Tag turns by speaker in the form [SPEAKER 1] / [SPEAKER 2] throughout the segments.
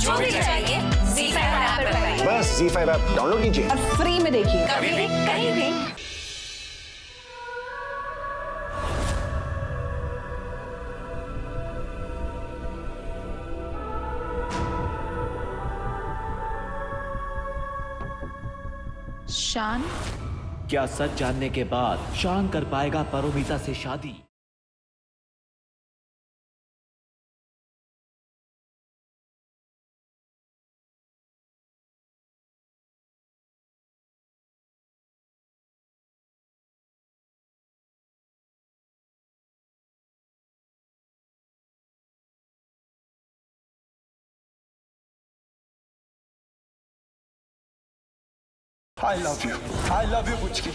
[SPEAKER 1] जो भी चाहिए ZEE5 ऐप पर पाइए।
[SPEAKER 2] बस ZEE5 ऐप डाउनलोड कीजिए
[SPEAKER 3] और फ्री में देखिए।
[SPEAKER 1] कभी भी कहीं भी।
[SPEAKER 4] शान,
[SPEAKER 5] क्या सच जानने के बाद शान कर पाएगा परोमिता से शादी?
[SPEAKER 2] I love you Puchki.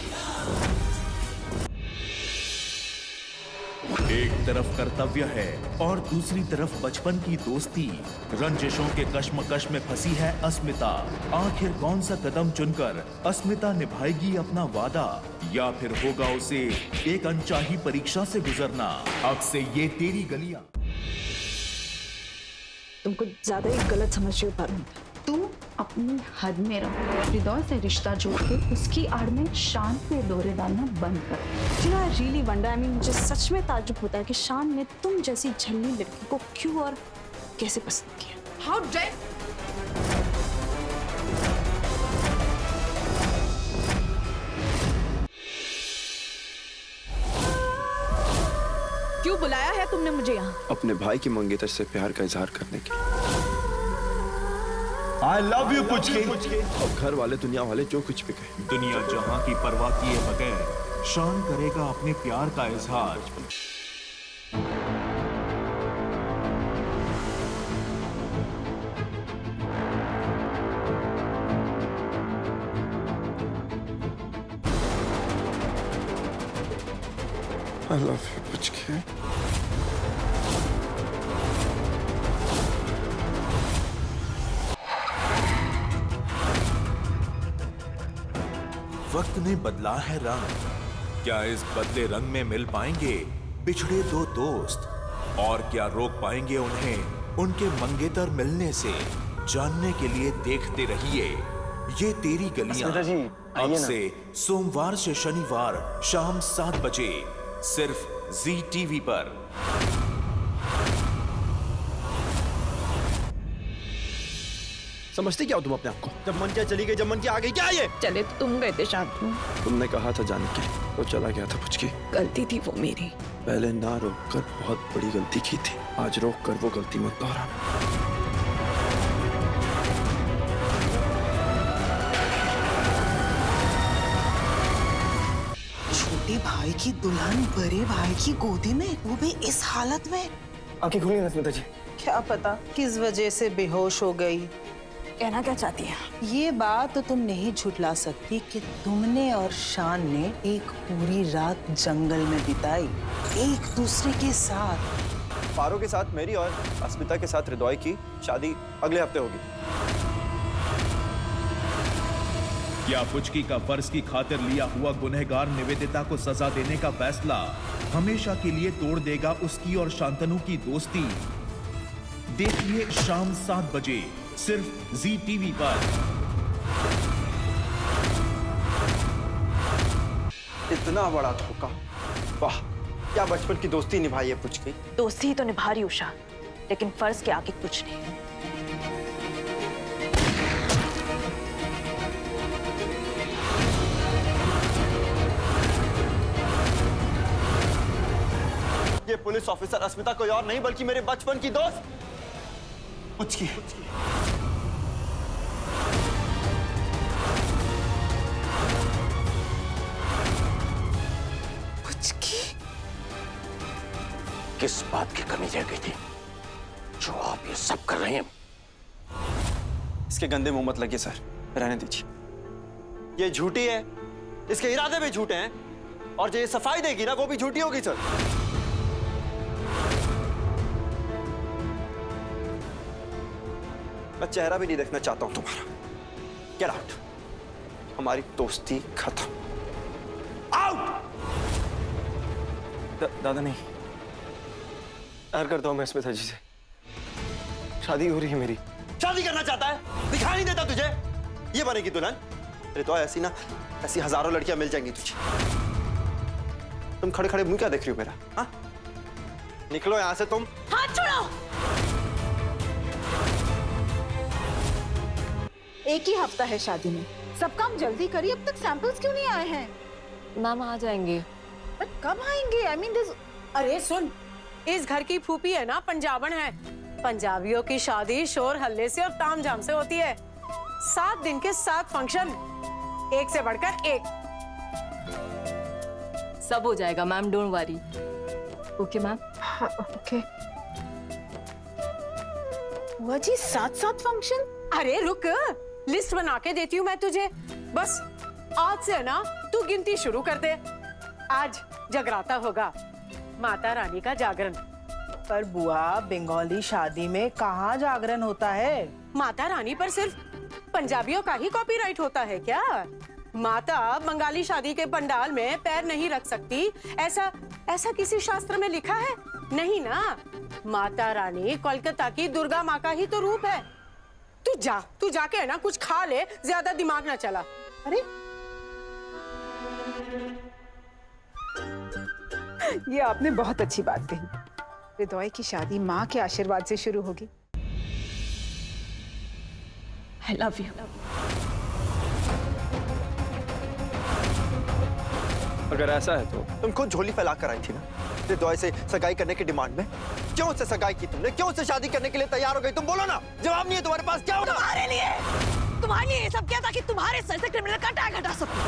[SPEAKER 5] एक तरफ कर्तव्य है और दूसरी तरफ बचपन की दोस्ती। रंजिशों के कश्मकश में फंसी है अस्मिता। आखिर कौन सा कदम चुनकर अस्मिता निभाएगी अपना वादा, या फिर होगा उसे एक अनचाही परीक्षा से गुजरना? अब से ये तेरी गलियां।
[SPEAKER 3] तुम कुछ ज्यादा ही गलत समझ रही हो परोमिता।
[SPEAKER 4] तू अपनी हद में रहो। हृदय से रिश्ता जोड़ के उसकी आड़ में शान पे डोरे डालना बंद कर।
[SPEAKER 3] You know, I really wonder, मुझे सच में ताज्जुब होता है कि शान ने तुम जैसी झल्ली लड़की को क्यों और कैसे पसंद किया।
[SPEAKER 4] How dare!
[SPEAKER 3] क्यों बुलाया है तुमने मुझे यहाँ?
[SPEAKER 6] अपने भाई की मंगेतर से प्यार का इजहार करने के लिए।
[SPEAKER 2] I love you Puchki.
[SPEAKER 6] अब घर वाले दुनिया वाले जो कुछ भी कहे,
[SPEAKER 5] दुनिया जहां की परवाह किए बगैर शान करेगा अपने प्यार का इजहार।
[SPEAKER 6] I love you Puchki.
[SPEAKER 5] वक्त ने बदला है रंग। क्या इस बदले रंग में मिल पाएंगे बिछड़े दो दोस्त? और क्या रोक पाएंगे उन्हें उनके मंगेतर मिलने से? जानने के लिए देखते रहिए ये तेरी गलियां।
[SPEAKER 2] अस्मिता जी,
[SPEAKER 5] अब
[SPEAKER 2] आइए ना।
[SPEAKER 5] से सोमवार से शनिवार शाम 7 बजे सिर्फ ZEE TV पर।
[SPEAKER 6] समझते क्या हो तुम अपने आप को? जब मन क्या चली गई, जब मन की आ गई, क्या ये?
[SPEAKER 3] चले तो तुम गए थे शांत में।
[SPEAKER 6] तुमने कहा था जाने के, तो चला गया था पुचकी।
[SPEAKER 3] गलती थी वो मेरी।
[SPEAKER 6] पहले ना रोक कर बहुत बड़ी गलती की थी। आज रोक कर वो गलती मत दोहराना।
[SPEAKER 7] छोटे भाई की दुल्हन बड़े भाई की गोदी में, वो भी इस हालत में।
[SPEAKER 2] आंखें खुली अस्मिता जी।
[SPEAKER 7] क्या पता किस वजह से बेहोश हो गई।
[SPEAKER 3] कहना क्या चाहती है?
[SPEAKER 7] ये बात तो तुम नहीं झुठला सकती कि तुमने और शान ने एक पूरी रात जंगल में बिताई, एक दूसरे के साथ।
[SPEAKER 6] पारो के साथ मेरी और अस्मिता के साथ हृदय की शादी अगले हफ्ते होगी।
[SPEAKER 5] क्या पुचकी का फर्ज की खातिर लिया हुआ गुनहगार निवेदिता को सजा देने का फैसला हमेशा के लिए तोड़ देगा उसकी और शांतनु की दोस्ती? देखिए शाम 7 बजे सिर्फ ZEE TV पर।
[SPEAKER 6] इतना बड़ा धोखा, वाह! क्या बचपन की दोस्ती निभाई है पुचकी।
[SPEAKER 3] दोस्ती ही तो निभा रही उषा, लेकिन फर्ज के आगे कुछ नहीं।
[SPEAKER 6] ये पुलिस ऑफिसर अस्मिता कोई और नहीं बल्कि मेरे बचपन की दोस्त पुचकी।
[SPEAKER 7] पुचकी,
[SPEAKER 2] किस बात की कमी रह गई थी जो आप ये सब कर रहे हैं?
[SPEAKER 6] इसके गंदे मुंह मत लगिए सर, रहने दीजिए। ये झूठी है, इसके इरादे भी झूठे हैं, और जो ये सफाई देगी ना वो भी झूठी होगी सर। मैं चेहरा भी नहीं देखना चाहता हूं तुम्हारा। Get out. हमारी दोस्ती खत्म। आउट। दादा नहीं, प्यार करता हूं मैं अस्मिता जी से। शादी हो रही है मेरी, शादी करना चाहता है, दिखाई नहीं देता तुझे? ये बनेगी दुल्हन? अरे तो ऐसी ना, ऐसी हजारों लड़कियां मिल जाएंगी तुझे। तुम खड़े खड़े मुंह क्या देख रही हो मेरा? हाँ, निकलो यहां से तुम।
[SPEAKER 3] हाथ छोड़ो। एक ही हफ्ता है शादी में, सब काम जल्दी करिए। अब तक सैंपल्स क्यों नहीं आए हैं?
[SPEAKER 1] मैम आ जाएंगे।
[SPEAKER 3] बट कब आएंगे? I mean this. अरे सुन, इस घर की फूफी है ना, पंजाबन है। पंजाबियों की शादी शोर हल्ले से और तामझाम से होती है। 7 दिन के 7 फंक्शन, एक से बढ़कर एक।
[SPEAKER 1] सब हो जाएगा ma'am, don't worry. Okay ma'am.
[SPEAKER 3] Okay. वो जी 7 फंक्शन? अरे रुक, लिस्ट बना के देती हूँ मैं तुझे। बस आज से है ना, तू गिनती शुरू कर दे। आज जगराता होगा, माता रानी का जागरण।
[SPEAKER 7] पर बुआ, बंगाली शादी में कहाँ जागरण होता है?
[SPEAKER 3] माता रानी पर सिर्फ पंजाबियों का ही कॉपीराइट होता है क्या? माता बंगाली शादी के पंडाल में पैर नहीं रख सकती, ऐसा किसी शास्त्र में लिखा है? नहीं ना। माता रानी कोलकाता की दुर्गा माँ का ही तो रूप है। तू जाके है ना कुछ खा ले, ज्यादा दिमाग ना चला। अरे
[SPEAKER 8] ये आपने बहुत अच्छी बात कही। हृदय की शादी माँ के आशीर्वाद से शुरू होगी।
[SPEAKER 1] I love you.
[SPEAKER 6] अगर ऐसा है तो तुम खुद झोली फैला कर आई थी ना हृदय से सगाई करने की डिमांड में। क्यों उससे सगाई की तुमने? क्यों उससे शादी करने के लिए तैयार हो गई? तुम बोलो ना, जवाब नहीं है तुम्हारे पास। क्या होगा?
[SPEAKER 3] तुम्हारे लिए ये सब किया ताकि तुम्हारे सर से क्रिमिनल का टैग हटा सकूं।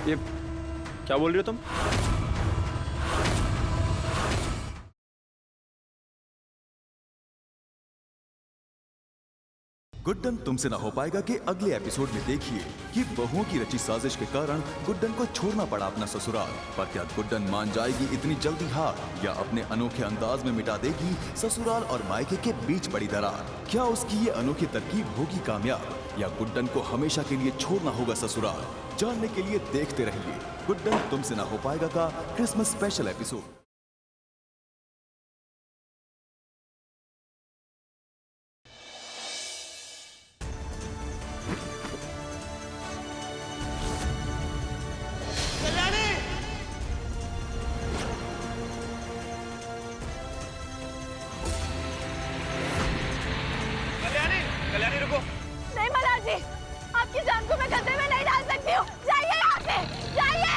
[SPEAKER 6] ये क्या बोल रही हो तुम?
[SPEAKER 5] गुड्डन तुमसे ना हो पाएगा कि अगले एपिसोड में देखिए कि बहुओं की रची साजिश के कारण गुड्डन को छोड़ना पड़ा अपना ससुराल। पर क्या गुड्डन मान जाएगी इतनी जल्दी हार, या अपने अनोखे अंदाज में मिटा देगी ससुराल और मायके के बीच पड़ी दरार? क्या उसकी ये अनोखी तरकीब होगी कामयाब, या गुड्डन को हमेशा के लिए छोड़ना होगा ससुराल? जानने के लिए देखते रहिए गुड्डन तुमसे ना हो पाएगा का क्रिसमस स्पेशल एपिसोड।
[SPEAKER 6] कल्याणी रुको।
[SPEAKER 1] नहीं मल्हार जी, आपकी जान को मैं खतरे में नहीं डाल सकती हूँ। जाइए यहाँ से, जाइए।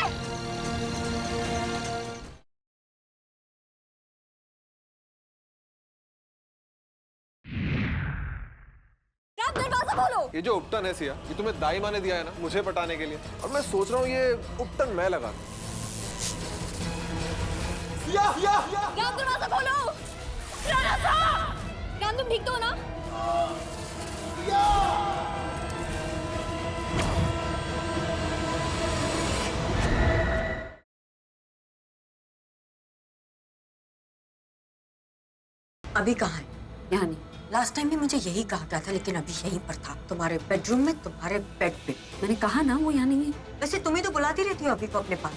[SPEAKER 1] आप दरवाजा खोलो।
[SPEAKER 9] ये जो उपटन है सिया, ये तुम्हें दाई माँ ने दिया है ना मुझे पटाने के लिए, और मैं सोच रहा हूँ ये उपटन मैं लगा दूं।
[SPEAKER 1] राम दरवाजा खोलो। राम तुम ठीक तो हो ना?
[SPEAKER 10] अभी कहाँ है? यहाँ नहीं। लास्ट टाइम भी मुझे यही कहा गया था, लेकिन अभी यहीं पर था, तुम्हारे बेडरूम में, तुम्हारे बेड पे। मैंने कहा ना वो यहाँ नहीं है। वैसे तुम ही तो बुलाती रहती हो अभी को अपने पास।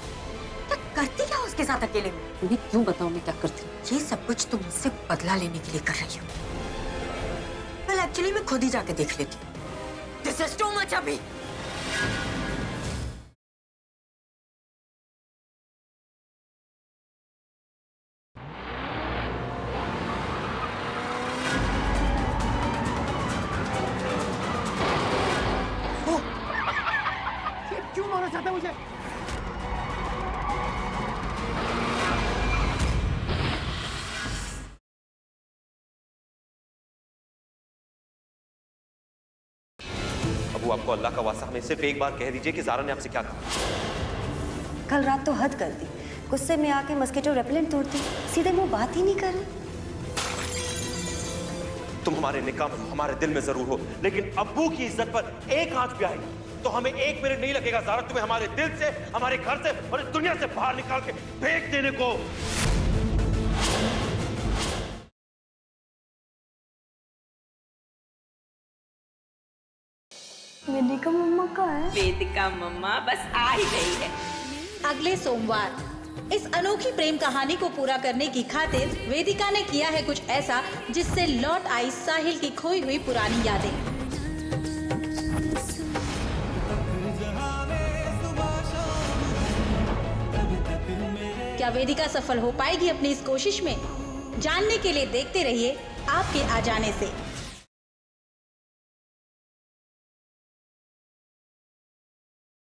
[SPEAKER 10] क्या करती क्या उसके साथ अकेले में?
[SPEAKER 1] तुम्हें क्यों बताऊं मैं क्या करती हूँ?
[SPEAKER 10] ये सब कुछ तुम मुझसे बदला लेने के लिए कर रही हो। वेल एक्चुअली मैं खुद ही जाके देख लेती हूँ। दिस इज टू मच अभी।
[SPEAKER 9] क्यों मारना चाहता है मुझे?
[SPEAKER 11] अबू आपको अल्लाह का वास्ता हमें सिर्फ एक बार कह दीजिए कि ज़ारा ने आपसे क्या कहा।
[SPEAKER 10] कल रात तो हद कर दी, गुस्से में आके मस्कीटो रेपेलेंट तोड़ती, सीधे मुंह बात ही नहीं कर रहे।
[SPEAKER 11] तुम हमारे निकाह में हो, हमारे दिल में जरूर हो, लेकिन अब्बू की इज्जत पर एक आंच भी आएगी तो हमें 1 मिनट नहीं लगेगा ज़ारा तुम्हें हमारे दिल से, हमारे घर से और इस दुनिया से बाहर निकाल के फेंक देने को।
[SPEAKER 1] वेदिका मम्मा कहाँ है?
[SPEAKER 12] वेदिका मम्मा बस आ ही गई है।
[SPEAKER 1] अगले सोमवार
[SPEAKER 12] इस अनोखी प्रेम कहानी को पूरा करने की खातिर वेदिका ने किया है कुछ ऐसा जिससे लौट आई साहिल की खोई हुई पुरानी यादें। क्या वेदिका सफल हो पाएगी अपनी इस कोशिश में? जानने के लिए देखते रहिए आपके आ जाने से।